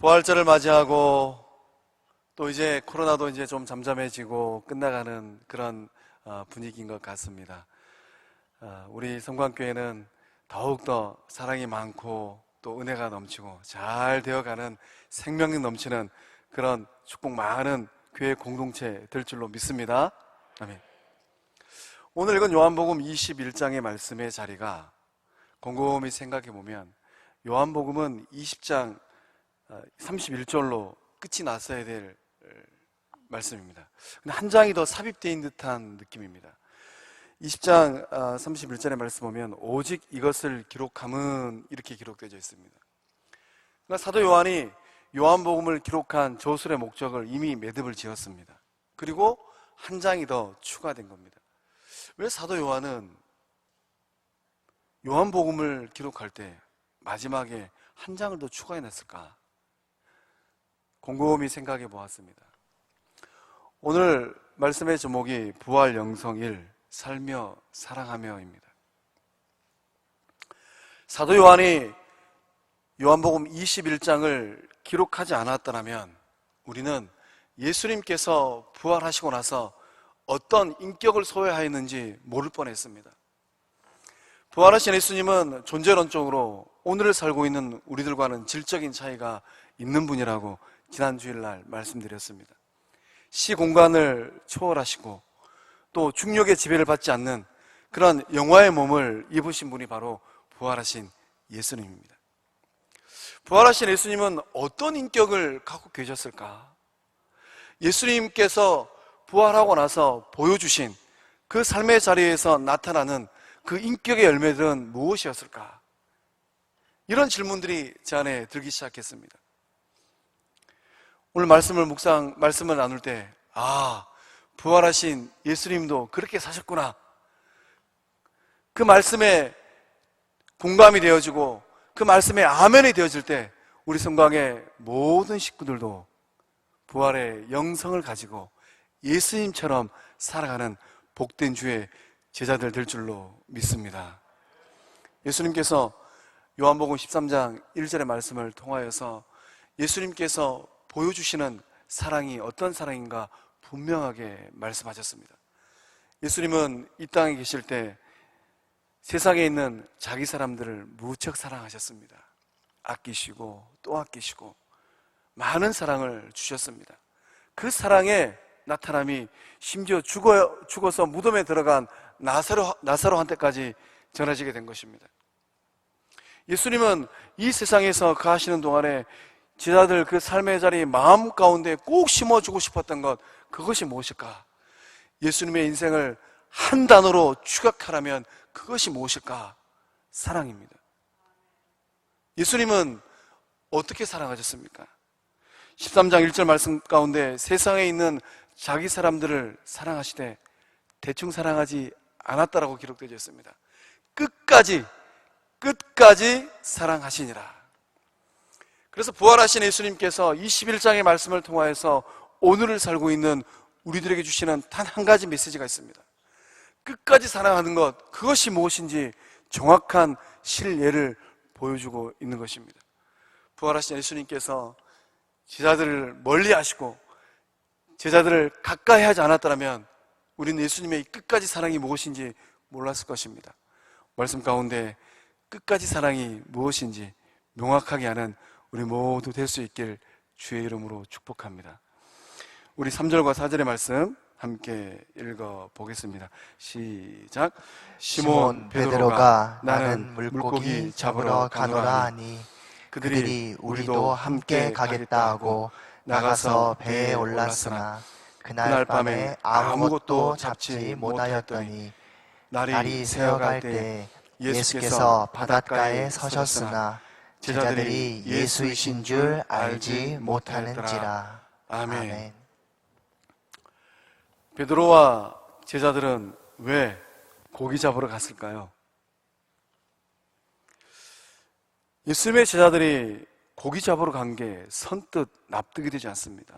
부활절을 맞이하고 또 이제 코로나도 이제 좀 잠잠해지고 끝나가는 그런 분위기인 것 같습니다. 우리 성광교회는 더욱더 사랑이 많고 또 은혜가 넘치고 잘 되어가는 생명력 넘치는 그런 축복 많은 교회 공동체 될 줄로 믿습니다. 아멘. 오늘 읽은 요한복음 21장의 말씀의 자리가 곰곰이 생각해보면 요한복음은 20장 31절로 끝이 났어야 될 말씀입니다. 근데 한 장이 더 삽입되어 있는 듯한 느낌입니다. 20장 31절의 말씀 보면 오직 이것을 기록함은 이렇게 기록되어 있습니다. 그러니까 사도 요한이 요한복음을 기록한 저술의 목적을 이미 매듭을 지었습니다. 그리고 한 장이 더 추가된 겁니다. 왜 사도 요한은 요한복음을 기록할 때 마지막에 한 장을 더 추가해놨을까? 곰곰이 생각해 보았습니다. 오늘 말씀의 제목이 부활 영성 1, 살며 사랑하며입니다. 사도 요한이 요한복음 21장을 기록하지 않았더라면 우리는 예수님께서 부활하시고 나서 어떤 인격을 소유하였는지 모를 뻔했습니다. 부활하신 예수님은 존재론적으로 오늘을 살고 있는 우리들과는 질적인 차이가 있는 분이라고 지난 주일날 말씀드렸습니다. 시공간을 초월하시고 또 중력의 지배를 받지 않는 그런 영화의 몸을 입으신 분이 바로 부활하신 예수님입니다. 부활하신 예수님은 어떤 인격을 갖고 계셨을까? 예수님께서 부활하고 나서 보여주신 그 삶의 자리에서 나타나는 그 인격의 열매들은 무엇이었을까? 이런 질문들이 제 안에 들기 시작했습니다. 오늘 말씀을 나눌 때, 부활하신 예수님도 그렇게 사셨구나. 그 말씀에 공감이 되어지고 그 말씀에 아멘이 되어질 때 우리 성광의 모든 식구들도 부활의 영성을 가지고 예수님처럼 살아가는 복된 주의 제자들 될 줄로 믿습니다. 예수님께서 요한복음 13장 1절의 말씀을 통하여서 예수님께서 보여주시는 사랑이 어떤 사랑인가 분명하게 말씀하셨습니다. 예수님은 이 땅에 계실 때 세상에 있는 자기 사람들을 무척 사랑하셨습니다. 아끼시고 또 아끼시고 많은 사랑을 주셨습니다. 그 사랑의 나타남이 심지어 죽어서 무덤에 들어간 나사로한테까지 전해지게 된 것입니다. 예수님은 이 세상에서 거하시는 동안에 제자들 그 삶의 자리 마음 가운데 꼭 심어주고 싶었던 것, 그것이 무엇일까? 예수님의 인생을 한 단어로 추격하라면 그것이 무엇일까? 사랑입니다. 예수님은 어떻게 사랑하셨습니까? 13장 1절 말씀 가운데 세상에 있는 자기 사람들을 사랑하시되 대충 사랑하지 않았다라고 기록되어 있습니다. 끝까지 사랑하시니라. 그래서 부활하신 예수님께서 21장의 말씀을 통하여서 오늘을 살고 있는 우리들에게 주시는 단 한 가지 메시지가 있습니다. 끝까지 사랑하는 것, 그것이 무엇인지 정확한 실예를 보여주고 있는 것입니다. 부활하신 예수님께서 제자들을 멀리 하시고 제자들을 가까이 하지 않았더라면 우리는 예수님의 끝까지 사랑이 무엇인지 몰랐을 것입니다. 말씀 가운데 끝까지 사랑이 무엇인지 명확하게 아는 우리 모두 될 수 있길 주의 이름으로 축복합니다. 우리 3절과 4절의 말씀 함께 읽어보겠습니다. 시작. 시몬 베드로가 나는 물고기 잡으러 가노라 하니 그들이 우리도 함께 가겠다 하고 나가서 배에 올랐으나 그날 밤에 아무것도 잡지 못하였더니 날이 새어갈 때 예수께서 바닷가에 서셨으나 제자들이 예수이신 줄 알지 못하는지라. 아멘. 베드로와 제자들은 왜 고기 잡으러 갔을까요? 예수님의 제자들이 고기 잡으러 간 게 선뜻 납득이 되지 않습니다.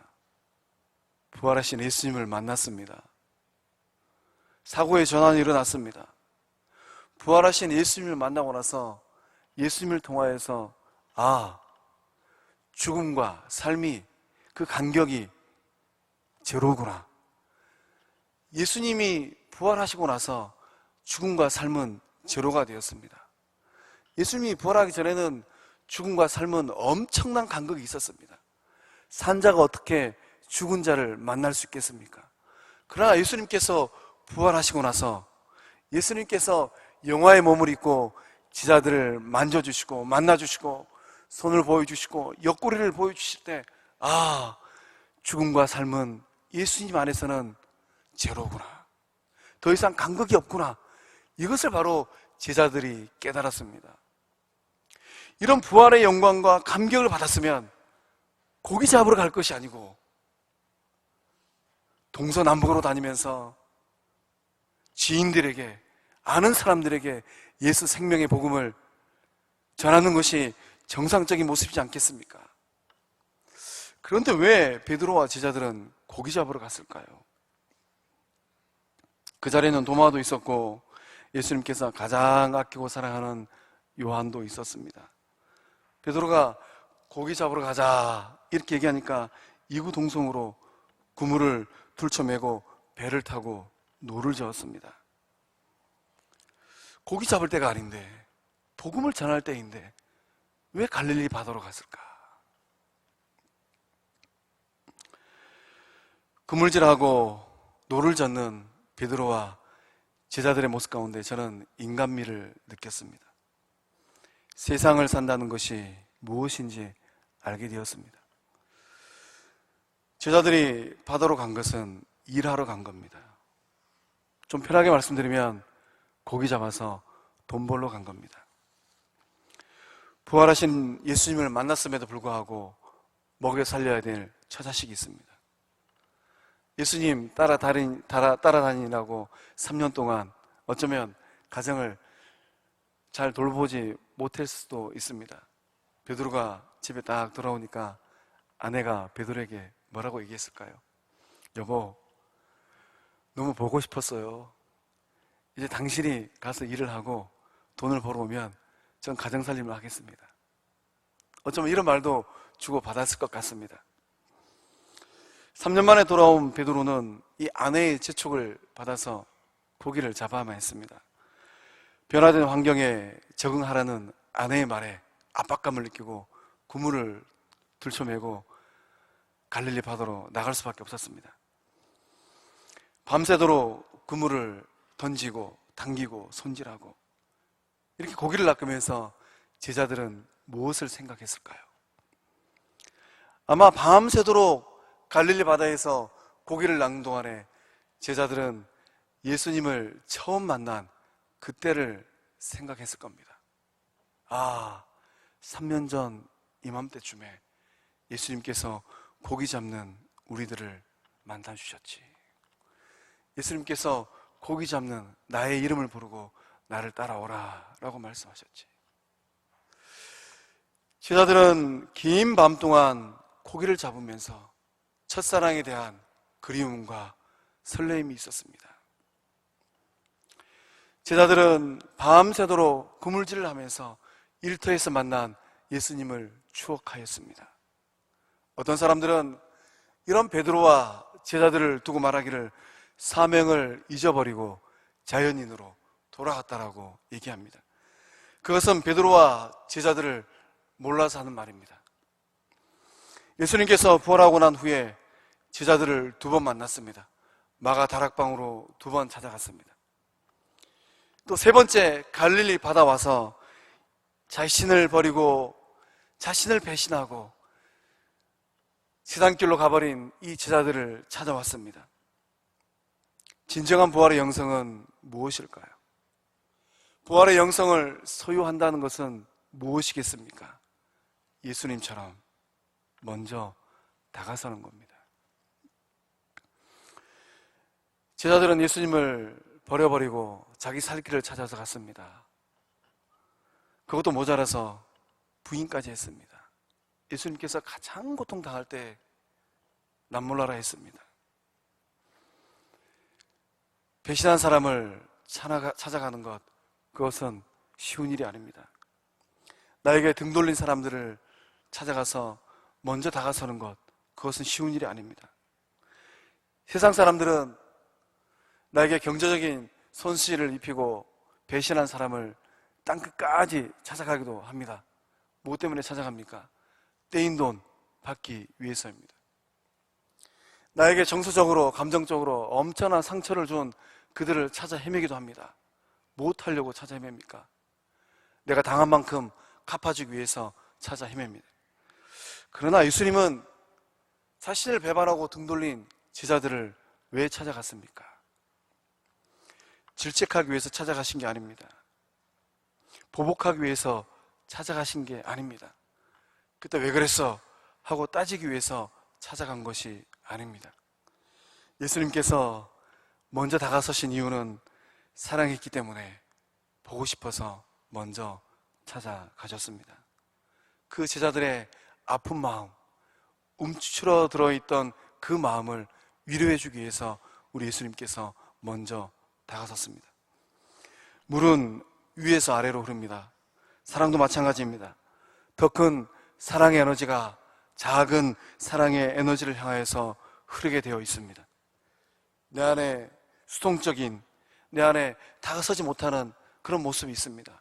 부활하신 예수님을 만났습니다. 사고의 전환이 일어났습니다. 부활하신 예수님을 만나고 나서 예수님을 통하여서 죽음과 삶이, 그 간격이 제로구나. 예수님이 부활하시고 나서 죽음과 삶은 제로가 되었습니다. 예수님이 부활하기 전에는 죽음과 삶은 엄청난 간격이 있었습니다. 산자가 어떻게 죽은 자를 만날 수 있겠습니까? 그러나 예수님께서 부활하시고 나서 예수님께서 영화의 몸을 입고 제자들을 만져주시고 만나주시고 손을 보여주시고 옆구리를 보여주실 때, 아, 죽음과 삶은 예수님 안에서는 제로구나. 더 이상 간격이 없구나. 이것을 바로 제자들이 깨달았습니다. 이런 부활의 영광과 감격을 받았으면 고기 잡으러 갈 것이 아니고 동서남북으로 다니면서 지인들에게, 아는 사람들에게 예수 생명의 복음을 전하는 것이 정상적인 모습이지 않겠습니까? 그런데 왜 베드로와 제자들은 고기 잡으러 갔을까요? 그 자리에는 도마도 있었고 예수님께서 가장 아끼고 사랑하는 요한도 있었습니다. 베드로가 고기 잡으러 가자 이렇게 얘기하니까 이구동성으로 그물을 들쳐매고 배를 타고 노를 저었습니다. 고기 잡을 때가 아닌데, 복음을 전할 때인데 왜 갈릴리 바다로 갔을까? 그물질하고 노를 젓는 베드로와 제자들의 모습 가운데 저는 인간미를 느꼈습니다. 세상을 산다는 것이 무엇인지 알게 되었습니다. 제자들이 바다로 간 것은 일하러 간 겁니다. 좀 편하게 말씀드리면 고기 잡아서 돈 벌러 간 겁니다. 부활하신 예수님을 만났음에도 불구하고 먹여 살려야 될 처자식이 있습니다. 예수님 따라다니라고 3년 동안 어쩌면 가정을 잘 돌보지 못할 수도 있습니다. 베드로가 집에 딱 돌아오니까 아내가 베드로에게 뭐라고 얘기했을까요? 여보, 너무 보고 싶었어요. 이제 당신이 가서 일을 하고 돈을 벌어오면 전 가정살림을 하겠습니다. 어쩌면 이런 말도 주고받았을 것 같습니다. 3년 만에 돌아온 베드로는 이 아내의 재촉을 받아서 고기를 잡아야만 했습니다. 변화된 환경에 적응하라는 아내의 말에 압박감을 느끼고 그물을 들쳐매고 갈릴리 바다로 나갈 수밖에 없었습니다. 밤새도록 그물을 던지고 당기고 손질하고 이렇게 고기를 낚으면서 제자들은 무엇을 생각했을까요? 아마 밤새도록 갈릴리 바다에서 고기를 낚는 동안에 제자들은 예수님을 처음 만난 그때를 생각했을 겁니다. 아, 3년 전 이맘때쯤에 예수님께서 고기 잡는 우리들을 만나주셨지. 예수님께서 고기 잡는 나의 이름을 부르고 나를 따라오라 라고 말씀하셨지. 제자들은 긴 밤 동안 고기를 잡으면서 첫사랑에 대한 그리움과 설레임이 있었습니다. 제자들은 밤새도록 그물질을 하면서 일터에서 만난 예수님을 추억하였습니다. 어떤 사람들은 이런 베드로와 제자들을 두고 말하기를 사명을 잊어버리고 자연인으로 돌아갔다라고 얘기합니다. 그것은 베드로와 제자들을 몰라서 하는 말입니다. 예수님께서 부활하고 난 후에 제자들을 2번 만났습니다. 마가 다락방으로 2번 찾아갔습니다. 또 3번째 갈릴리 바다 와서 자신을 버리고 자신을 배신하고 세상길로 가버린 이 제자들을 찾아왔습니다. 진정한 부활의 영성은 무엇일까요? 부활의 영성을 소유한다는 것은 무엇이겠습니까? 예수님처럼 먼저 다가서는 겁니다. 제자들은 예수님을 버려버리고 자기 살 길을 찾아서 갔습니다. 그것도 모자라서 부인까지 했습니다. 예수님께서 가장 고통당할 때 남몰라라 했습니다. 배신한 사람을 찾아가는 것, 그것은 쉬운 일이 아닙니다. 나에게 등 돌린 사람들을 찾아가서 먼저 다가서는 것, 그것은 쉬운 일이 아닙니다. 세상 사람들은 나에게 경제적인 손실을 입히고 배신한 사람을 땅끝까지 찾아가기도 합니다. 무엇 때문에 찾아갑니까? 떼인 돈 받기 위해서입니다. 나에게 정서적으로, 감정적으로 엄청난 상처를 준 그들을 찾아 헤매기도 합니다. 무엇 하려고 찾아 헤맵니까? 내가 당한 만큼 갚아주기 위해서 찾아 헤맵니다. 그러나 예수님은 자신을 배반하고 등 돌린 제자들을 왜 찾아갔습니까? 질책하기 위해서 찾아가신 게 아닙니다. 보복하기 위해서 찾아가신 게 아닙니다. 그때 왜 그랬어? 하고 따지기 위해서 찾아간 것이 아닙니다. 예수님께서 먼저 다가서신 이유는 사랑했기 때문에 보고 싶어서 먼저 찾아가셨습니다. 그 제자들의 아픈 마음, 움츠러 들어있던 그 마음을 위로해 주기 위해서 우리 예수님께서 먼저 다가섰습니다. 물은 위에서 아래로 흐릅니다. 사랑도 마찬가지입니다. 더 큰 사랑의 에너지가 작은 사랑의 에너지를 향하여서 흐르게 되어 있습니다. 내 안에 수동적인, 내 안에 다가서지 못하는 그런 모습이 있습니다.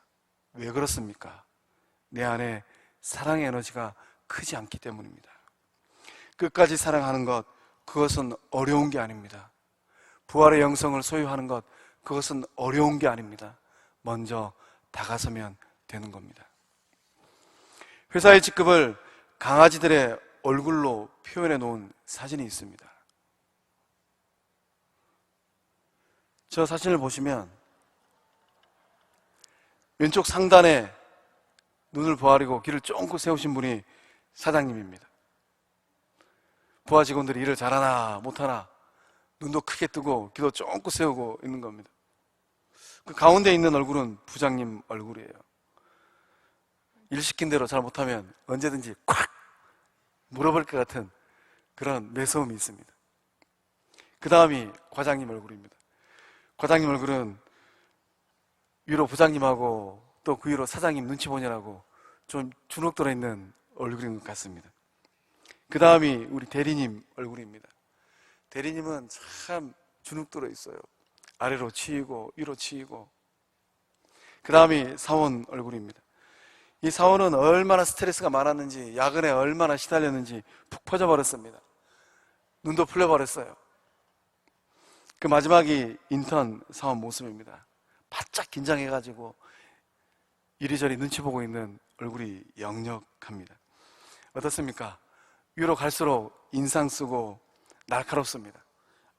왜 그렇습니까? 내 안에 사랑의 에너지가 크지 않기 때문입니다. 끝까지 사랑하는 것, 그것은 어려운 게 아닙니다. 부활의 영성을 소유하는 것, 그것은 어려운 게 아닙니다. 먼저 다가서면 되는 겁니다. 회사의 직급을 강아지들의 얼굴로 표현해 놓은 사진이 있습니다. 저 사진을 보시면 왼쪽 상단에 눈을 부아리고 귀를 쫑긋 세우신 분이 사장님입니다. 부하 직원들이 일을 잘하나 못하나 눈도 크게 뜨고 귀도 쫑긋 세우고 있는 겁니다. 그 가운데 있는 얼굴은 부장님 얼굴이에요. 일 시킨 대로 잘 못하면 언제든지 콱 물어볼 것 같은 그런 매서움이 있습니다. 그 다음이 과장님 얼굴입니다. 과장님 얼굴은 위로 부장님하고 또 그 위로 사장님 눈치 보느라고 좀 주눅 들어있는 얼굴인 것 같습니다. 그 다음이 우리 대리님 얼굴입니다. 대리님은 참 주눅 들어있어요. 아래로 치이고 위로 치이고. 그 다음이 사원 얼굴입니다. 이 사원은 얼마나 스트레스가 많았는지, 야근에 얼마나 시달렸는지 푹 퍼져버렸습니다. 눈도 풀려버렸어요. 그 마지막이 인턴 사원 모습입니다. 바짝 긴장해가지고 이리저리 눈치 보고 있는 얼굴이 역력합니다. 어떻습니까? 위로 갈수록 인상 쓰고 날카롭습니다.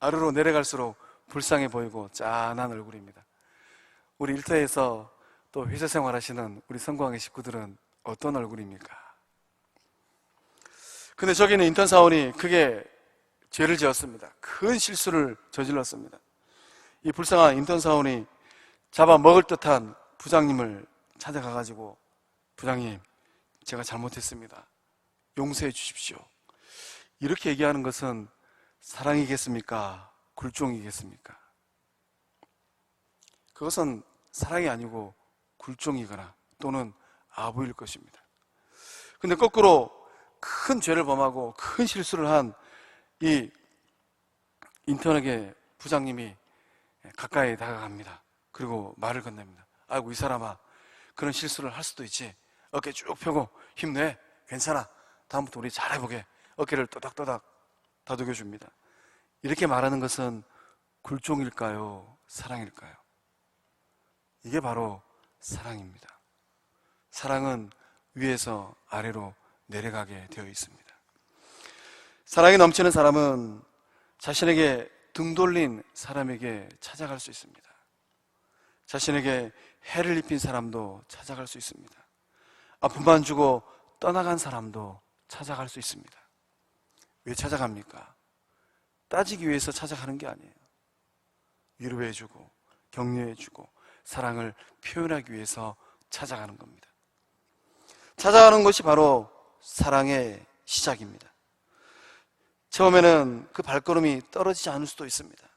아래로 내려갈수록 불쌍해 보이고 짠한 얼굴입니다. 우리 일터에서 또 회사 생활하시는 우리 성광의 식구들은 어떤 얼굴입니까? 근데 저기는 인턴 사원이 크게 죄를 지었습니다. 큰 실수를 저질렀습니다. 이 불쌍한 인턴 사원이 잡아먹을 듯한 부장님을 찾아가가지고 부장님, 제가 잘못했습니다. 용서해 주십시오. 이렇게 얘기하는 것은 사랑이겠습니까? 굴종이겠습니까? 그것은 사랑이 아니고 굴종이거나 또는 아부일 것입니다. 근데 거꾸로 큰 죄를 범하고 큰 실수를 한 이 인턴에게 부장님이 가까이 다가갑니다. 그리고 말을 건넵니다. 아이고, 이 사람아, 그런 실수를 할 수도 있지. 어깨 쭉 펴고 힘내. 괜찮아. 다음부터 우리 잘해보게. 어깨를 또닥또닥 다독여 줍니다. 이렇게 말하는 것은 굴종일까요? 사랑일까요? 이게 바로 사랑입니다. 사랑은 위에서 아래로 내려가게 되어 있습니다. 사랑이 넘치는 사람은 자신에게 등 돌린 사람에게 찾아갈 수 있습니다. 자신에게 해를 입힌 사람도 찾아갈 수 있습니다. 아픔만 주고 떠나간 사람도 찾아갈 수 있습니다. 왜 찾아갑니까? 따지기 위해서 찾아가는 게 아니에요. 위로해주고 격려해주고 사랑을 표현하기 위해서 찾아가는 겁니다. 찾아가는 것이 바로 사랑의 시작입니다. 처음에는 그 발걸음이 떨어지지 않을 수도 있습니다.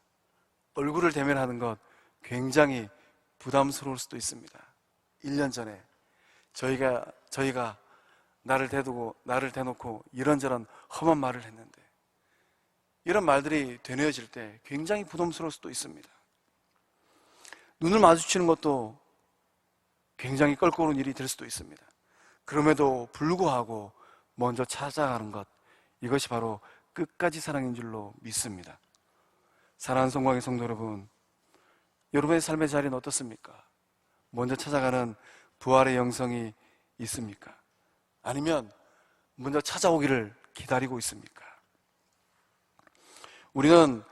얼굴을 대면하는 것 굉장히 부담스러울 수도 있습니다. 1년 전에 저희가 나를 대놓고 이런저런 험한 말을 했는데, 이런 말들이 되뇌어질 때 굉장히 부담스러울 수도 있습니다. 눈을 마주치는 것도 굉장히 껄끄러운 일이 될 수도 있습니다. 그럼에도 불구하고 먼저 찾아가는 것, 이것이 바로 끝까지 사랑인 줄로 믿습니다. 사랑하는 성광의 성도 여러분, 여러분의 삶의 자리는 어떻습니까? 먼저 찾아가는 부활의 영성이 있습니까? 아니면 먼저 찾아오기를 기다리고 있습니까? 우리는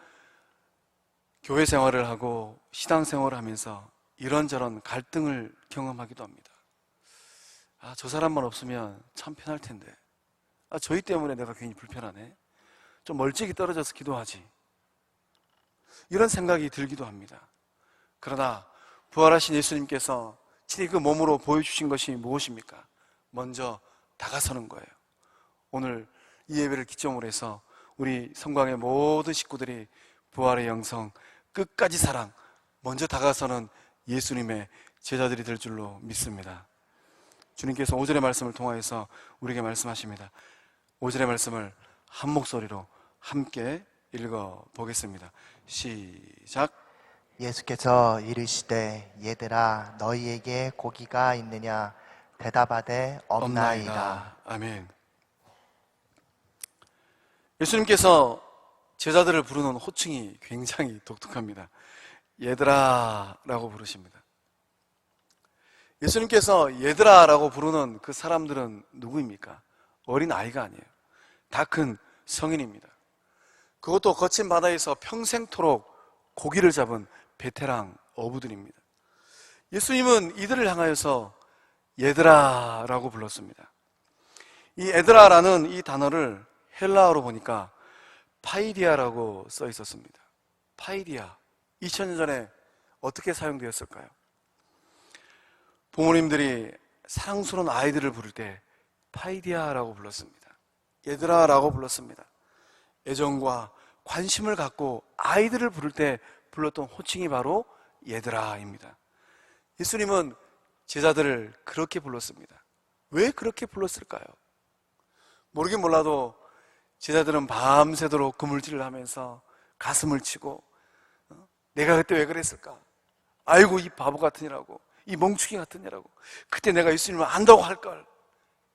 교회 생활을 하고 신앙 생활을 하면서 이런저런 갈등을 경험하기도 합니다. 저 사람만 없으면 참 편할 텐데, 저희 때문에 내가 괜히 불편하네, 좀 멀찍이 떨어져서 기도하지, 이런 생각이 들기도 합니다. 그러나 부활하신 예수님께서 친히 그 몸으로 보여주신 것이 무엇입니까? 먼저 다가서는 거예요. 오늘 이 예배를 기점으로 해서 우리 성광의 모든 식구들이 부활의 영성, 끝까지 사랑, 먼저 다가서는 예수님의 제자들이 될 줄로 믿습니다. 주님께서 5절의 말씀을 통하여서 우리에게 말씀하십니다. 5절의 말씀을 한 목소리로 함께 읽어보겠습니다. 시작. 예수께서 이르시되 얘들아 너희에게 고기가 있느냐 대답하되 없나이다. 아멘. 예수님께서 제자들을 부르는 호칭이 굉장히 독특합니다. 얘들아 라고 부르십니다. 예수님께서 얘들아 라고 부르는 그 사람들은 누구입니까? 어린 아이가 아니에요. 다 큰 성인입니다. 그것도 거친 바다에서 평생토록 고기를 잡은 베테랑 어부들입니다. 예수님은 이들을 향하여서 얘들아 라고 불렀습니다. 이 얘들아라는 이 단어를 헬라어로 보니까 파이디아라고 써 있었습니다. 파이디아, 2000년 전에 어떻게 사용되었을까요? 부모님들이 사랑스러운 아이들을 부를 때 파이디아라고 불렀습니다. 얘들아 라고 불렀습니다. 애정과 관심을 갖고 아이들을 부를 때 불렀던 호칭이 바로 얘들아입니다. 예수님은 제자들을 그렇게 불렀습니다. 왜 그렇게 불렀을까요? 모르긴 몰라도 제자들은 밤새도록 그물질을 하면서 가슴을 치고, 내가 그때 왜 그랬을까? 아이고 이 바보 같으니라고, 이 멍충이 같으니라고, 그때 내가 예수님을 안다고 할걸,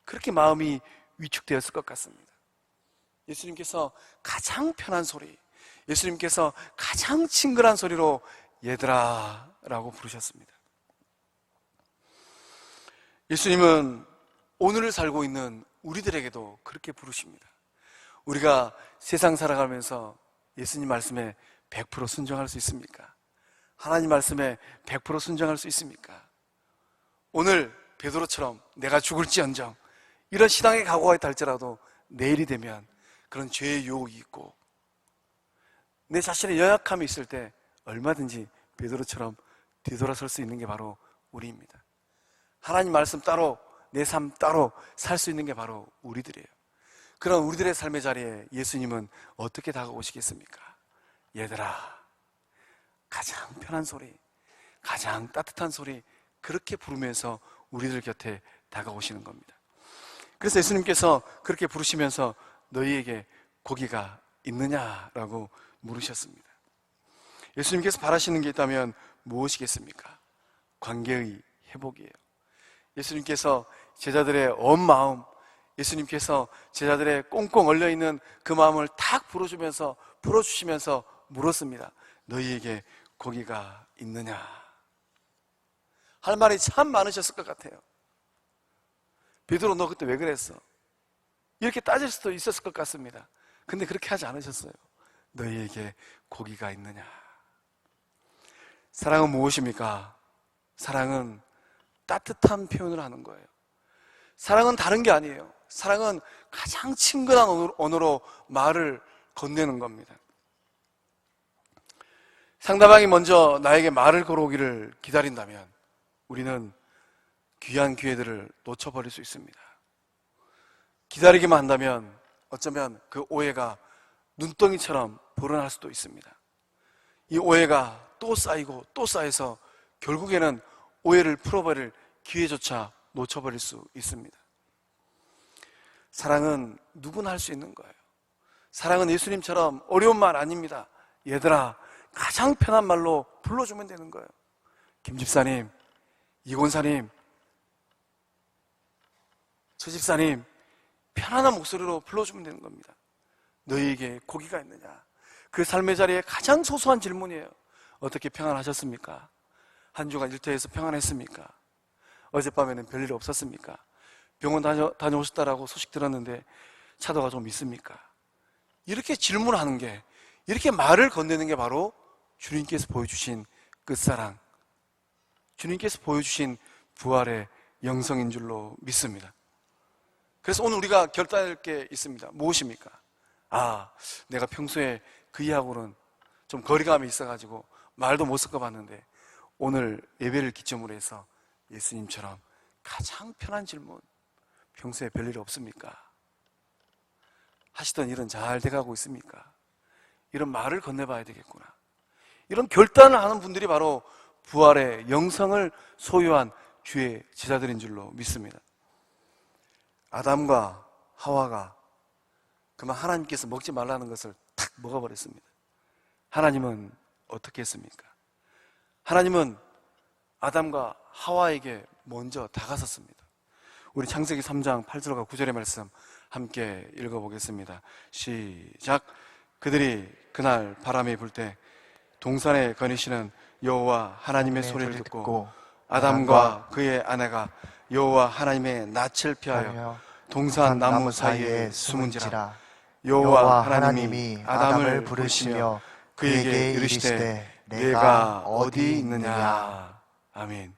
그렇게 마음이 위축되었을 것 같습니다. 예수님께서 가장 편한 소리, 예수님께서 가장 친근한 소리로 얘들아 라고 부르셨습니다. 예수님은 오늘을 살고 있는 우리들에게도 그렇게 부르십니다. 우리가 세상 살아가면서 예수님 말씀에 100% 순종할 수 있습니까? 하나님 말씀에 100% 순종할 수 있습니까? 오늘 베드로처럼 내가 죽을지언정, 이런 신앙의 각오가 있다 할지라도 내일이 되면 그런 죄의 유혹이 있고 내 자신의 연약함이 있을 때 얼마든지 베드로처럼 뒤돌아설 수 있는 게 바로 우리입니다. 하나님 말씀 따로, 내 삶 따로 살 수 있는 게 바로 우리들이에요. 그런 우리들의 삶의 자리에 예수님은 어떻게 다가오시겠습니까? 얘들아, 가장 편한 소리, 가장 따뜻한 소리, 그렇게 부르면서 우리들 곁에 다가오시는 겁니다. 그래서 예수님께서 그렇게 부르시면서 너희에게 고기가 있느냐라고 물으셨습니다. 예수님께서 바라시는 게 있다면 무엇이겠습니까? 관계의 회복이에요. 예수님께서 제자들의 온 마음, 예수님께서 제자들의 꽁꽁 얼려있는 그 마음을 탁 풀어주시면서 물었습니다. 너희에게 고기가 있느냐? 할 말이 참 많으셨을 것 같아요. 베드로 너 그때 왜 그랬어? 이렇게 따질 수도 있었을 것 같습니다. 근데 그렇게 하지 않으셨어요. 너희에게 고기가 있느냐? 사랑은 무엇입니까? 사랑은 따뜻한 표현을 하는 거예요. 사랑은 다른 게 아니에요. 사랑은 가장 친근한 언어로 말을 건네는 겁니다. 상대방이 먼저 나에게 말을 걸어오기를 기다린다면 우리는 귀한 기회들을 놓쳐버릴 수 있습니다. 기다리기만 한다면 어쩌면 그 오해가 눈덩이처럼 불어날 수도 있습니다. 이 오해가 또 쌓이고 또 쌓여서 결국에는 오해를 풀어버릴 기회조차 놓쳐버릴 수 있습니다. 사랑은 누구나 할 수 있는 거예요. 사랑은 예수님처럼 어려운 말 아닙니다. 얘들아, 가장 편한 말로 불러주면 되는 거예요. 김집사님, 이권사님, 최집사님, 편안한 목소리로 불러주면 되는 겁니다. 너희에게 고기가 있느냐? 그 삶의 자리에 가장 소소한 질문이에요. 어떻게 평안하셨습니까? 한 주간 일터에서 평안했습니까? 어젯밤에는 별일 없었습니까? 병원 다녀오셨다라고 소식 들었는데 차도가 좀 있습니까? 이렇게 질문하는 게, 이렇게 말을 건네는 게 바로 주님께서 보여주신 끝사랑, 주님께서 보여주신 부활의 영성인 줄로 믿습니다. 그래서 오늘 우리가 결단할 게 있습니다. 무엇입니까? 내가 평소에 그이하고는 좀 거리감이 있어가지고 말도 못 섞어봤는데 오늘 예배를 기점으로 해서 예수님처럼 가장 편한 질문, 평소에 별일 없습니까? 하시던 일은 잘 돼가고 있습니까? 이런 말을 건네봐야 되겠구나. 이런 결단을 하는 분들이 바로 부활의 영성을 소유한 주의 제자들인 줄로 믿습니다. 아담과 하와가 그만 하나님께서 먹지 말라는 것을 탁 먹어버렸습니다. 하나님은 어떻게 했습니까? 하나님은 아담과 하와에게 먼저 다가섰습니다. 우리 창세기 3장 8절과 9절의 말씀 함께 읽어보겠습니다. 시작. 그들이 그날 바람이 불 때 동산에 거니시는 여호와 하나님의 소리를 듣고 아담과 그의 아내가 여호와 하나님의 낯을 피하여 동산 나무 사이에 숨은지라. 여호와 하나님이 아담을 부르시며 그에게 이르시되 내가 어디 있느냐. 아멘.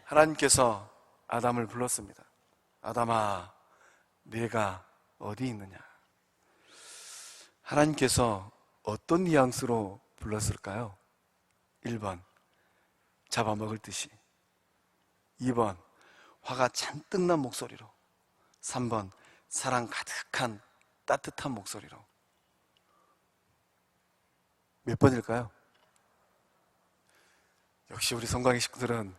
하나님께서 아담을 불렀습니다. 아담아, 내가 어디 있느냐. 하나님께서 어떤 뉘앙스로 불렀을까요? 1번, 잡아먹을 듯이. 2번, 화가 잔뜩 난 목소리로. 3번, 사랑 가득한 따뜻한 목소리로. 몇 번일까요? 역시 우리 성광의 식구들은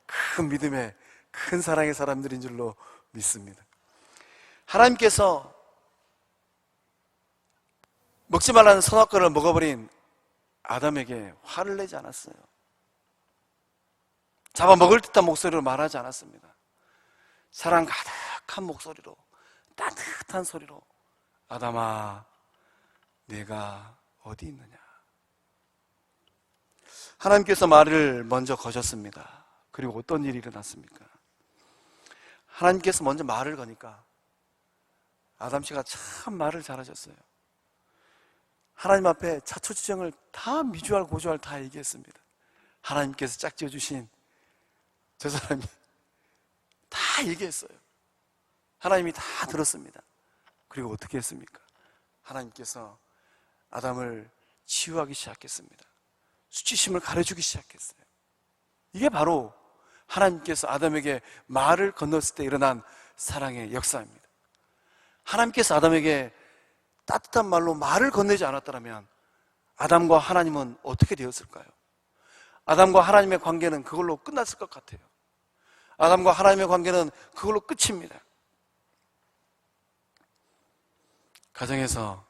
큰 믿음의 큰 사랑의 사람들인 줄로 믿습니다. 하나님께서 먹지 말라는 선악과를 먹어버린 아담에게 화를 내지 않았어요. 잡아먹을 듯한 목소리로 말하지 않았습니다. 사랑 가득한 목소리로, 따뜻한 소리로, 아담아, 내가 어디 있느냐. 하나님께서 말을 먼저 거셨습니다. 그리고 어떤 일이 일어났습니까? 하나님께서 먼저 말을 거니까 아담 씨가 참 말을 잘하셨어요. 하나님 앞에 자초지정을 다 미주알 고주알 다 얘기했습니다. 하나님께서 짝지어 주신 저 사람이 다 얘기했어요. 하나님이 다 들었습니다. 그리고 어떻게 했습니까? 하나님께서 아담을 치유하기 시작했습니다. 수치심을 가려주기 시작했어요. 이게 바로 하나님께서 아담에게 말을 건넜을 때 일어난 사랑의 역사입니다. 하나님께서 아담에게 따뜻한 말로 말을 건네지 않았더라면 아담과 하나님은 어떻게 되었을까요? 아담과 하나님의 관계는 그걸로 끝났을 것 같아요. 아담과 하나님의 관계는 그걸로 끝입니다. 가정에서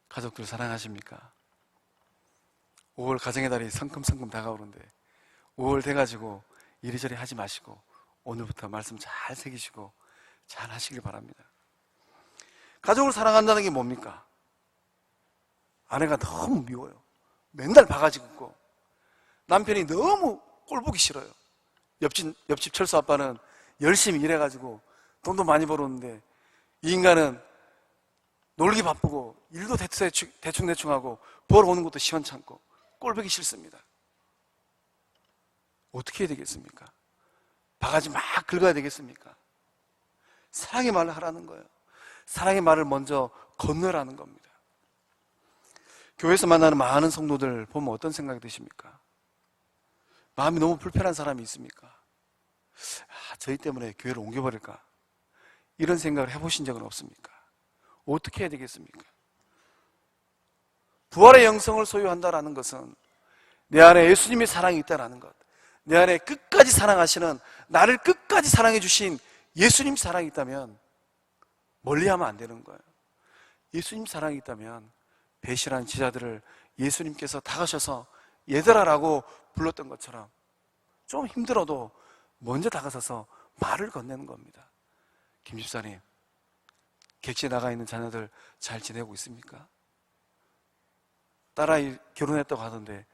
가족들 사랑하십니까? 5월 가정의 달이 성큼성큼 다가오는데 5월 돼가지고 이리저리 하지 마시고 오늘부터 말씀 잘 새기시고 잘 하시길 바랍니다. 가족을 사랑한다는 게 뭡니까? 아내가 너무 미워요. 맨날 바가지 긁고 남편이 너무 꼴보기 싫어요. 옆집 철수 아빠는 열심히 일해가지고 돈도 많이 벌었는데 이 인간은 놀기 바쁘고 일도 대충대충 하고 벌어오는 것도 시원찮고 꼴보기 싫습니다. 어떻게 해야 되겠습니까? 바가지 막 긁어야 되겠습니까? 사랑의 말을 하라는 거예요. 사랑의 말을 먼저 건너라는 겁니다. 교회에서 만나는 많은 성도들 보면 어떤 생각이 드십니까? 마음이 너무 불편한 사람이 있습니까? 저희 때문에 교회를 옮겨버릴까? 이런 생각을 해보신 적은 없습니까? 어떻게 해야 되겠습니까? 부활의 영성을 소유한다는 것은 내 안에 예수님의 사랑이 있다는 것, 내 안에 끝까지 사랑하시는, 나를 끝까지 사랑해 주신 예수님 사랑이 있다면 멀리하면 안 되는 거예요. 예수님 사랑이 있다면 배신한 제자들을 예수님께서 다가셔서 얘들아라고 불렀던 것처럼 좀 힘들어도 먼저 다가서서 말을 건네는 겁니다. 김 집사님, 객지에 나가 있는 자녀들 잘 지내고 있습니까? 딸아이 결혼했다고 하던데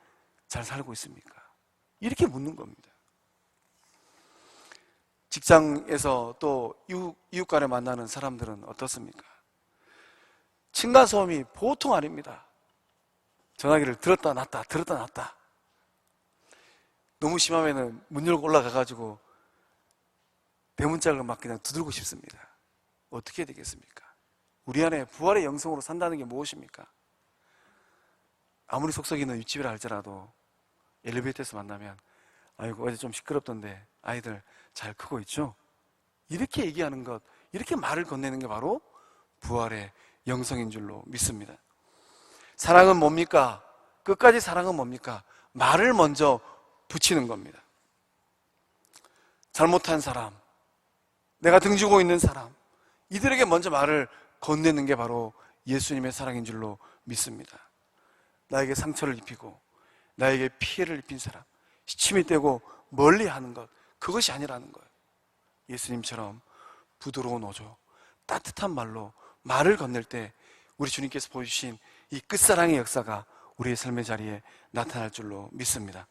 잘 살고 있습니까? 이렇게 묻는 겁니다. 직장에서 또 이웃 간에 만나는 사람들은 어떻습니까? 층간소음이 보통 아닙니다. 전화기를 들었다 놨다 들었다 놨다. 너무 심하면은 문 열고 올라가가지고 대문짝을 막 그냥 두들고 싶습니다. 어떻게 해야 되겠습니까? 우리 안에 부활의 영성으로 산다는 게 무엇입니까? 아무리 속썩이는 윗집이라 할지라도 엘리베이터에서 만나면 아이고 어제 좀 시끄럽던데 아이들 잘 크고 있죠? 이렇게 얘기하는 것, 이렇게 말을 건네는 게 바로 부활의 영성인 줄로 믿습니다. 사랑은 뭡니까? 끝까지 사랑은 뭡니까? 말을 먼저 붙이는 겁니다. 잘못한 사람, 내가 등지고 있는 사람, 이들에게 먼저 말을 건네는 게 바로 예수님의 사랑인 줄로 믿습니다. 나에게 상처를 입히고 나에게 피해를 입힌 사람, 시침이 떼고 멀리하는 것, 그것이 아니라는 거예요. 예수님처럼 부드러운 어조, 따뜻한 말로 말을 건넬 때 우리 주님께서 보여주신 이 끝사랑의 역사가 우리의 삶의 자리에 나타날 줄로 믿습니다.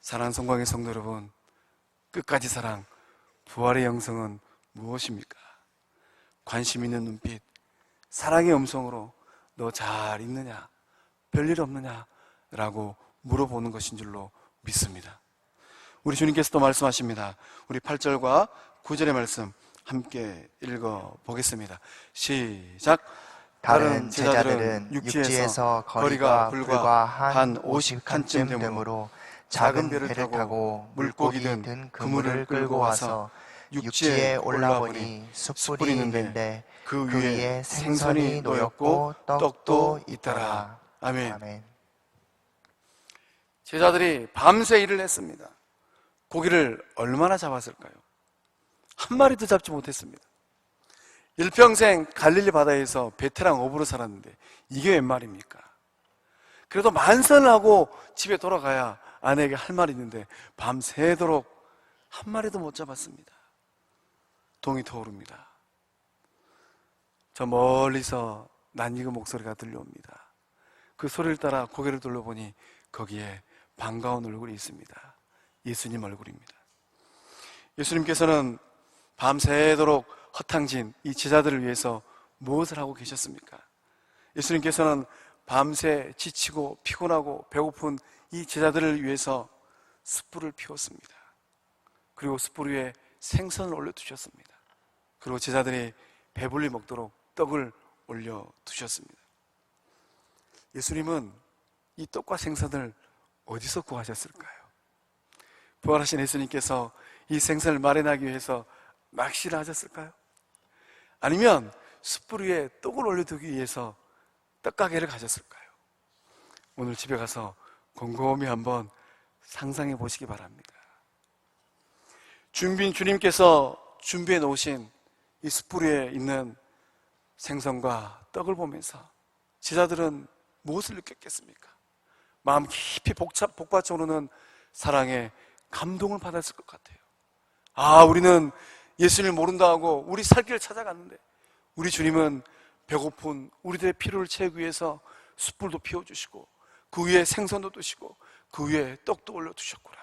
사랑하는 성광의 성도 여러분, 끝까지 사랑, 부활의 영성은 무엇입니까? 관심 있는 눈빛, 사랑의 음성으로 너 잘 있느냐? 별일 없느냐? 라고 물어보는 것인 줄로 믿습니다. 우리 주님께서도 말씀하십니다. 우리 8절과 9절의 말씀 함께 읽어보겠습니다. 시작. 다른 제자들은 육지에서 거리가 불과 한 50칸쯤 되므로 작은 배를 타고 물고기 든 그물을 끌고 와서 육지에 올라보니 숯불이 있는데 그 위에 생선이 놓였고 떡도 있더라. 아멘. 아멘. 제자들이 밤새 일을 했습니다. 고기를 얼마나 잡았을까요? 한 마리도 잡지 못했습니다. 일평생 갈릴리 바다에서 베테랑 어부로 살았는데 이게 웬 말입니까? 그래도 만선을 하고 집에 돌아가야 아내에게 할 말이 있는데 밤새도록 한 마리도 못 잡았습니다. 동이 터오릅니다. 저 멀리서 낯익은 목소리가 들려옵니다. 그 소리를 따라 고개를 돌려보니 거기에 반가운 얼굴이 있습니다. 예수님 얼굴입니다. 예수님께서는 밤새도록 허탕진 이 제자들을 위해서 무엇을 하고 계셨습니까? 예수님께서는 밤새 지치고 피곤하고 배고픈 이 제자들을 위해서 숯불을 피웠습니다. 그리고 숯불 위에 생선을 올려두셨습니다. 그리고 제자들이 배불리 먹도록 떡을 올려두셨습니다. 예수님은 이 떡과 생선을 어디서 구하셨을까요? 부활하신 예수님께서 이 생선을 마련하기 위해서 낚시를 하셨을까요? 아니면 숯불 위에 떡을 올려두기 위해서 떡가게를 가셨을까요? 오늘 집에 가서 곰곰이 한번 상상해 보시기 바랍니다. 주님께서 준비해 놓으신 이 숯불 위에 있는 생선과 떡을 보면서 제자들은 무엇을 느꼈겠습니까? 마음 깊이 복받쳐 오르는 사랑에 감동을 받았을 것 같아요. 아, 우리는 예수님을 모른다 하고 우리 살 길을 찾아갔는데 우리 주님은 배고픈 우리들의 필요를 채우기 위해서 숯불도 피워주시고 그 위에 생선도 두시고 그 위에 떡도 올려두셨구나.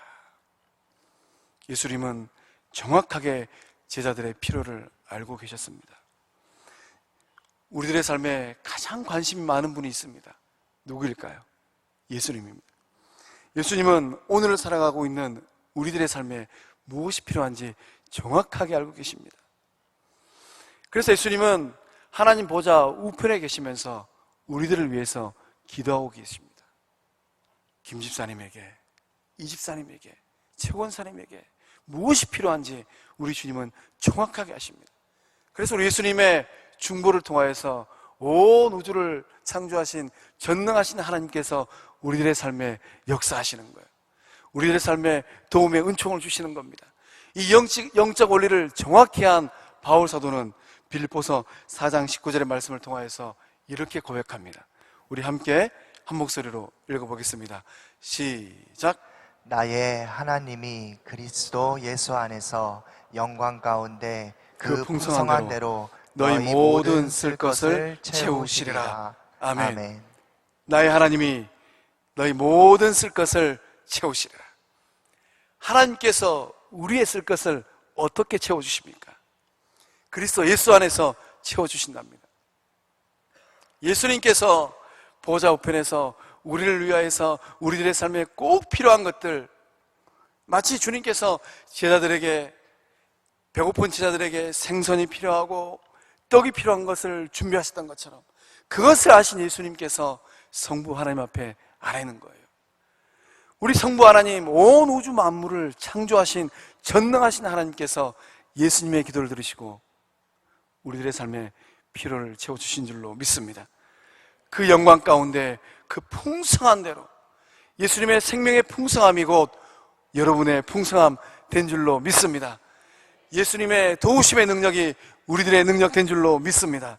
예수님은 정확하게 제자들의 필요를 알고 계셨습니다. 우리들의 삶에 가장 관심이 많은 분이 있습니다. 누구일까요? 예수님입니다. 예수님은 오늘을 살아가고 있는 우리들의 삶에 무엇이 필요한지 정확하게 알고 계십니다. 그래서 예수님은 하나님 보좌 우편에 계시면서 우리들을 위해서 기도하고 계십니다. 김 집사님에게, 이 집사님에게, 최 권사님에게 무엇이 필요한지 우리 주님은 정확하게 아십니다. 그래서 우리 예수님의 중보를 통하여서 온 우주를 창조하신 전능하신 하나님께서 우리들의 삶에 역사하시는 거예요. 우리들의 삶에 도움의 은총을 주시는 겁니다. 이 영적 원리를 정확히 한 바울 사도는 빌립보서 4장 19절의 말씀을 통하여서 이렇게 고백합니다. 우리 함께 한 목소리로 읽어보겠습니다. 시작. 나의 하나님이 그리스도 예수 안에서 영광 가운데 그 풍성한 대로 너희 모든 쓸 것을 채우시리라. 아멘. 나의 하나님이 너희 모든 쓸 것을 채우시리라. 하나님께서 우리의 쓸 것을 어떻게 채워주십니까? 그리스도 예수 안에서 채워주신답니다. 예수님께서 보좌 우편에서 우리를 위하여서 우리들의 삶에 꼭 필요한 것들, 마치 주님께서 제자들에게, 배고픈 제자들에게 생선이 필요하고 떡이 필요한 것을 준비하셨던 것처럼 그것을 아신 예수님께서 성부 하나님 앞에 아뢰는 거예요. 우리 성부 하나님, 온 우주 만물을 창조하신 전능하신 하나님께서 예수님의 기도를 들으시고 우리들의 삶에 필요를 채워주신 줄로 믿습니다. 그 영광 가운데 그 풍성한 대로 예수님의 생명의 풍성함이 곧 여러분의 풍성함 된 줄로 믿습니다. 예수님의 도우심의 능력이 우리들의 능력 된 줄로 믿습니다.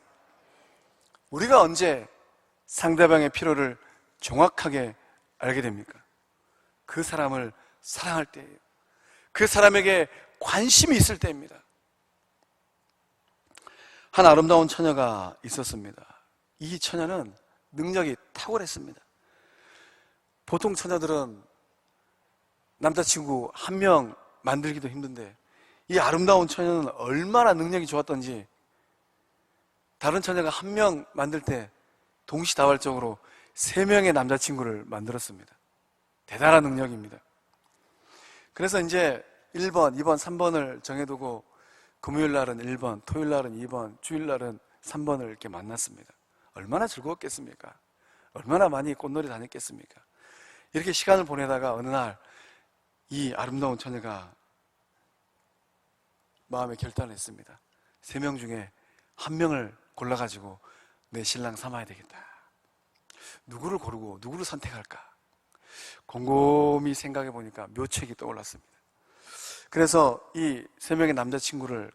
우리가 언제 상대방의 필요를 정확하게 알게 됩니까? 그 사람을 사랑할 때예요. 그 사람에게 관심이 있을 때입니다. 한 아름다운 처녀가 있었습니다. 이 처녀는 능력이 탁월했습니다. 보통 처녀들은 남자친구 한 명 만들기도 힘든데 이 아름다운 처녀는 얼마나 능력이 좋았던지 다른 처녀가 한 명 만들 때 동시다발적으로 3명의 남자친구를 만들었습니다. 대단한 능력입니다. 그래서 이제 1번, 2번, 3번을 정해두고 금요일 날은 1번, 토요일 날은 2번, 주일 날은 3번을 이렇게 만났습니다. 얼마나 즐거웠겠습니까? 얼마나 많이 꽃놀이 다녔겠습니까? 이렇게 시간을 보내다가 어느 날 이 아름다운 처녀가 마음에 결단을 했습니다. 3명 중에 1명을 골라가지고 내 신랑 삼아야 되겠다. 누구를 고르고 누구를 선택할까? 곰곰이 생각해 보니까 묘책이 떠올랐습니다. 그래서 이 3명의 남자친구를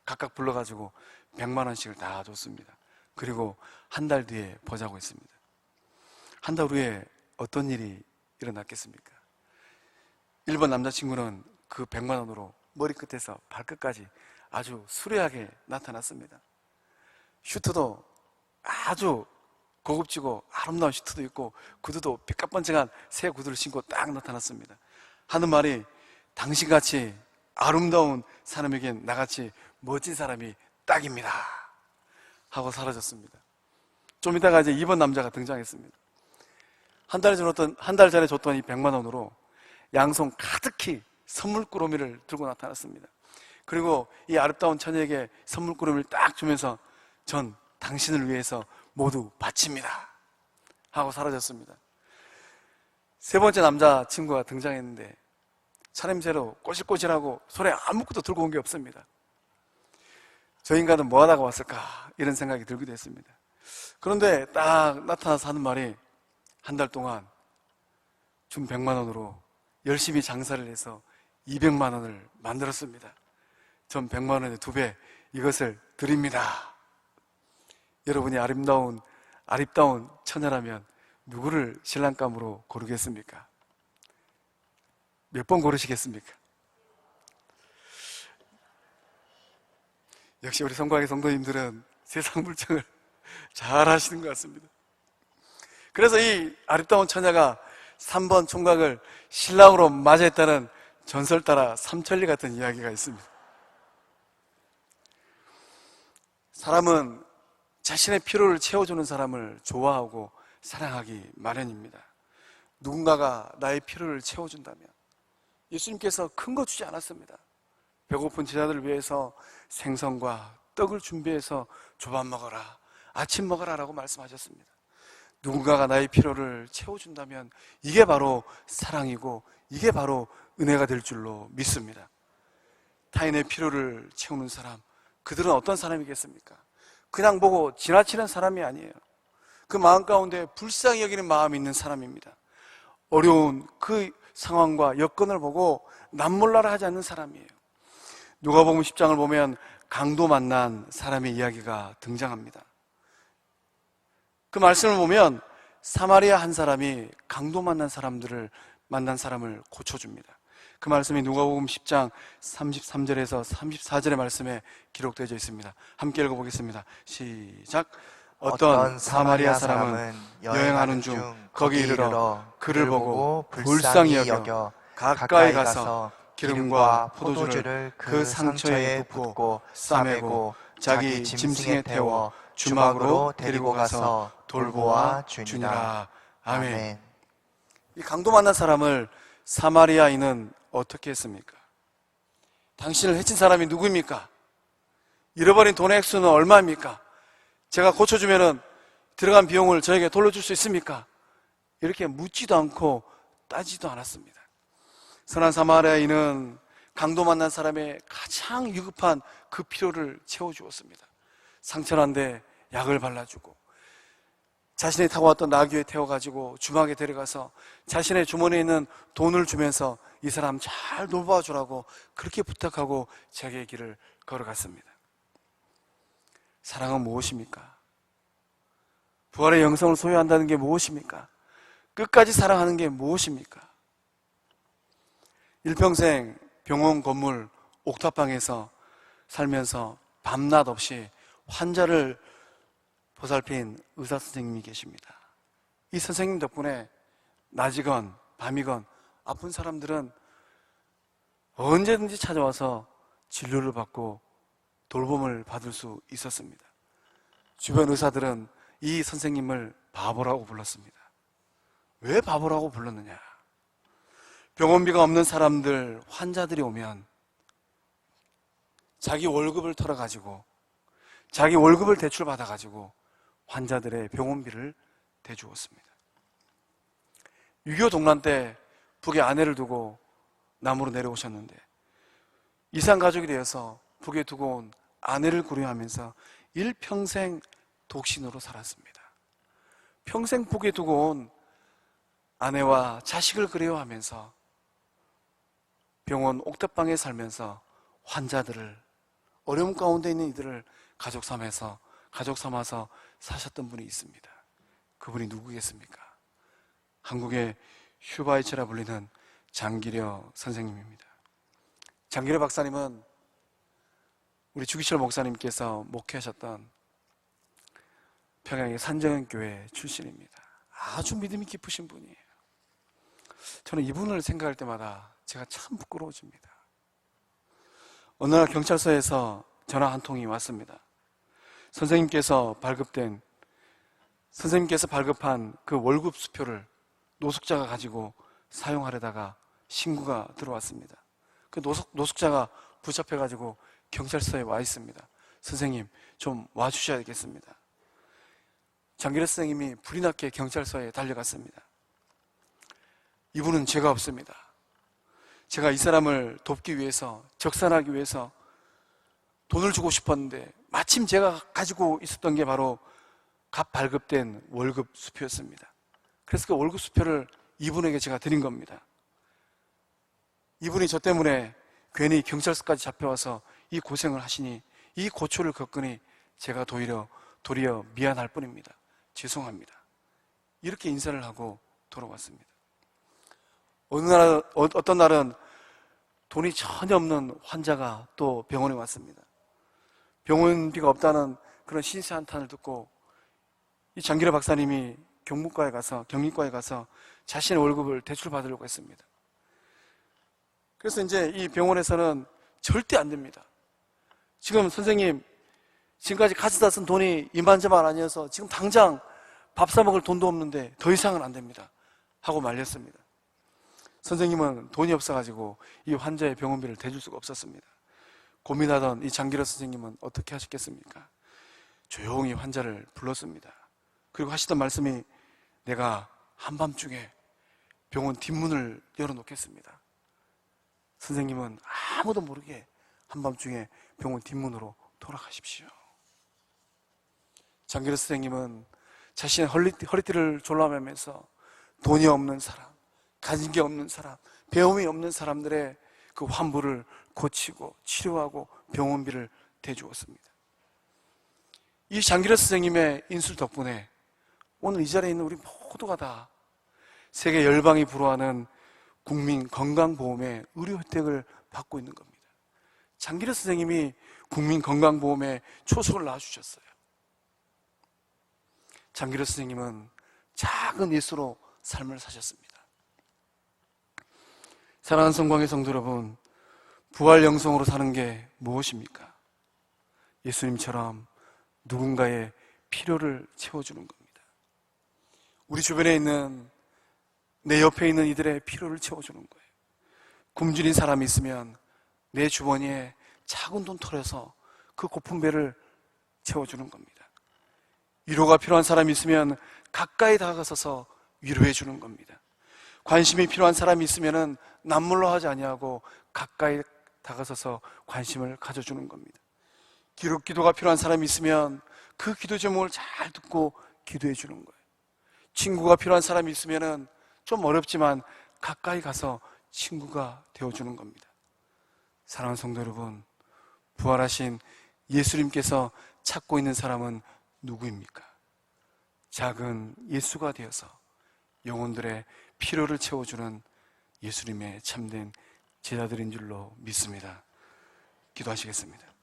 각각 불러가지고 100만 원씩을 다 줬습니다. 그리고 한 달 뒤에 보자고 했습니다. 한 달 후에 어떤 일이 일어났겠습니까? 1번 남자친구는 그 100만 원으로 머리끝에서 발끝까지 아주 수려하게 나타났습니다. 슈트도 아주 고급지고 아름다운 슈트도 있고 구두도 삐까뻔쩍한 새 구두를 신고 딱 나타났습니다. 하는 말이 당신같이 아름다운 사람에겐 나같이 멋진 사람이 딱입니다 하고 사라졌습니다. 좀 이따가 이제 2번 남자가 등장했습니다. 한 달 전에 줬던 이 100만 원으로 양손 가득히 선물꾸러미를 들고 나타났습니다. 그리고 이 아름다운 처녀에게 선물꾸러미를 딱 주면서 전 당신을 위해서 모두 바칩니다 하고 사라졌습니다. 3번째 남자친구가 등장했는데 차림새로 꼬실꼬실하고 손에 아무것도 들고 온 게 없습니다. 저 인간은 뭐 하다가 왔을까 이런 생각이 들기도 했습니다. 그런데 딱 나타나서 하는 말이 한 달 동안 준 100만 원으로 열심히 장사를 해서 200만 원을 만들었습니다. 전 100만 원의 2배 이것을 드립니다. 여러분이 아름다운 처녀라면 누구를 신랑감으로 고르겠습니까? 몇 번 고르시겠습니까? 역시 우리 성곽의 성도님들은 세상 물정을 잘 하시는 것 같습니다. 그래서 이 아름다운 처녀가 3번 총각을 신랑으로 맞이했다는 전설 따라 삼천리 같은 이야기가 있습니다. 사람은 자신의 필요를 채워주는 사람을 좋아하고 사랑하기 마련입니다. 누군가가 나의 필요를 채워준다면 예수님께서 큰 거 주지 않았습니다. 배고픈 제자들을 위해서 생선과 떡을 준비해서 조밥 먹어라, 아침 먹어라 라고 말씀하셨습니다. 누군가가 나의 필요를 채워준다면 이게 바로 사랑이고 이게 바로 은혜가 될 줄로 믿습니다. 타인의 필요를 채우는 사람, 그들은 어떤 사람이겠습니까? 그냥 보고 지나치는 사람이 아니에요. 그 마음 가운데 불쌍히 여기는 마음이 있는 사람입니다. 어려운 그 상황과 여건을 보고 남몰라라 하지 않는 사람이에요. 누가복음 10장을 보면 강도 만난 사람의 이야기가 등장합니다. 그 말씀을 보면 사마리아 한 사람이 강도 만난 사람을 고쳐줍니다. 그 말씀이 누가복음 10장 33절에서 34절의 말씀에 기록되어 있습니다. 함께 읽어보겠습니다. 시작. 어떤 사마리아 사람은 여행하는 중 거기 이르러 그를 보고 불쌍히 여겨 가까이 가서 기름과 포도주를 그 상처에 붓고 싸매고 자기 짐승에 태워 주막으로 데리고 가서 돌보아 주니라. 아멘. 이 강도 만난 사람을 사마리아인은 어떻게 했습니까? 당신을 해친 사람이 누구입니까? 잃어버린 돈의 액수는 얼마입니까? 제가 고쳐주면 들어간 비용을 저에게 돌려줄 수 있습니까? 이렇게 묻지도 않고 따지도 않았습니다. 선한 사마리아인은 강도 만난 사람의 가장 위급한 그 필요를 채워주었습니다. 상처난데 약을 발라주고 자신이 타고 왔던 나귀에 태워가지고 주막에 데려가서 자신의 주머니에 있는 돈을 주면서 이 사람 잘 돌봐주라고 그렇게 부탁하고 자기의 길을 걸어갔습니다. 사랑은 무엇입니까? 부활의 영성을 소유한다는 게 무엇입니까? 끝까지 사랑하는 게 무엇입니까? 일평생 병원 건물 옥탑방에서 살면서 밤낮 없이 환자를 보살핀 의사 선생님이 계십니다. 이 선생님 덕분에 낮이건 밤이건 아픈 사람들은 언제든지 찾아와서 진료를 받고 돌봄을 받을 수 있었습니다. 주변 의사들은 이 선생님을 바보라고 불렀습니다. 왜 바보라고 불렀느냐? 병원비가 없는 사람들, 환자들이 오면 자기 월급을 털어가지고 자기 월급을 대출받아가지고 환자들의 병원비를 대주었습니다. 6.25 동란 때 북에 아내를 두고 남으로 내려오셨는데 이산가족이 되어서 북에 두고 온 아내를 고려하면서 일평생 독신으로 살았습니다. 평생 북에 두고 온 아내와 자식을 그리워하면서 병원 옥탑방에 살면서 환자들을, 어려움 가운데 있는 이들을 가족 삼아서 사셨던 분이 있습니다. 그분이 누구겠습니까? 한국의 휴바이처라 불리는 장기려 선생님입니다. 장기려 박사님은 우리 주기철 목사님께서 목회하셨던 평양의 산정교회 출신입니다. 아주 믿음이 깊으신 분이에요. 저는 이분을 생각할 때마다 제가 참 부끄러워집니다. 어느 날 경찰서에서 전화 한 통이 왔습니다. 선생님께서 발급한 그 월급 수표를 노숙자가 가지고 사용하려다가 신고가 들어왔습니다. 그 노숙자가 붙잡혀가지고 경찰서에 와 있습니다. 선생님 좀 와주셔야 되겠습니다. 장기려 선생님이 불이 났게 경찰서에 달려갔습니다. 이분은 죄가 없습니다. 제가 이 사람을 돕기 위해서, 적산하기 위해서 돈을 주고 싶었는데 마침 제가 가지고 있었던 게 바로 갓 발급된 월급 수표였습니다. 그래서 그 월급 수표를 이분에게 제가 드린 겁니다. 이분이 저 때문에 괜히 경찰서까지 잡혀와서 이 고생을 하시니, 이 고초를 겪으니 제가 도리어 미안할 뿐입니다. 죄송합니다. 이렇게 인사를 하고 돌아왔습니다. 어떤 날은 돈이 전혀 없는 환자가 또 병원에 왔습니다. 병원비가 없다는 그런 신세 한탄을 듣고 이 장기려 박사님이 격리과에 가서 자신의 월급을 대출받으려고 했습니다. 그래서 이제 이 병원에서는 절대 안 됩니다. 지금 선생님, 지금까지 가져다 쓴 돈이 이만저만 아니어서 지금 당장 밥 사 먹을 돈도 없는데 더 이상은 안 됩니다 하고 말렸습니다. 선생님은 돈이 없어가지고 이 환자의 병원비를 대줄 수가 없었습니다. 고민하던 이 장기려 선생님은 어떻게 하셨겠습니까? 조용히 환자를 불렀습니다. 그리고 하시던 말씀이, 내가 한밤중에 병원 뒷문을 열어놓겠습니다. 선생님은 아무도 모르게 한밤중에 병원 뒷문으로 돌아가십시오. 장기려 선생님은 자신의 허리띠를 졸라매면서 돈이 없는 사람, 가진 게 없는 사람, 배움이 없는 사람들의 그 환부를 고치고 치료하고 병원비를 대주었습니다. 이 장기레스 선생님의 인술 덕분에 오늘 이 자리에 있는 우리 모두가 다 세계 열방이 불허하는 국민 건강보험의 의료 혜택을 받고 있는 겁니다. 장기레스 선생님이 국민 건강보험에 초석을 놔주셨어요. 장기레스 선생님은 작은 예수로 삶을 사셨습니다. 사랑하는 성광의 성도 여러분, 부활 영성으로 사는 게 무엇입니까? 예수님처럼 누군가의 필요를 채워주는 겁니다. 우리 주변에 있는, 내 옆에 있는 이들의 필요를 채워주는 거예요. 굶주린 사람이 있으면 내 주머니에 작은 돈 털어서 그 고픈 배를 채워주는 겁니다. 위로가 필요한 사람이 있으면 가까이 다가서서 위로해 주는 겁니다. 관심이 필요한 사람이 있으면 남물로 하지 아니하고 가까이 다가서서 관심을 가져주는 겁니다. 기도가 필요한 사람이 있으면 그 기도 제목을 잘 듣고 기도해 주는 거예요. 친구가 필요한 사람이 있으면 좀 어렵지만 가까이 가서 친구가 되어주는 겁니다. 사랑하는 성도 여러분, 부활하신 예수님께서 찾고 있는 사람은 누구입니까? 작은 예수가 되어서 영혼들의 필요를 채워주는 예수님의 참된 제자들인 줄로 믿습니다. 기도하시겠습니다.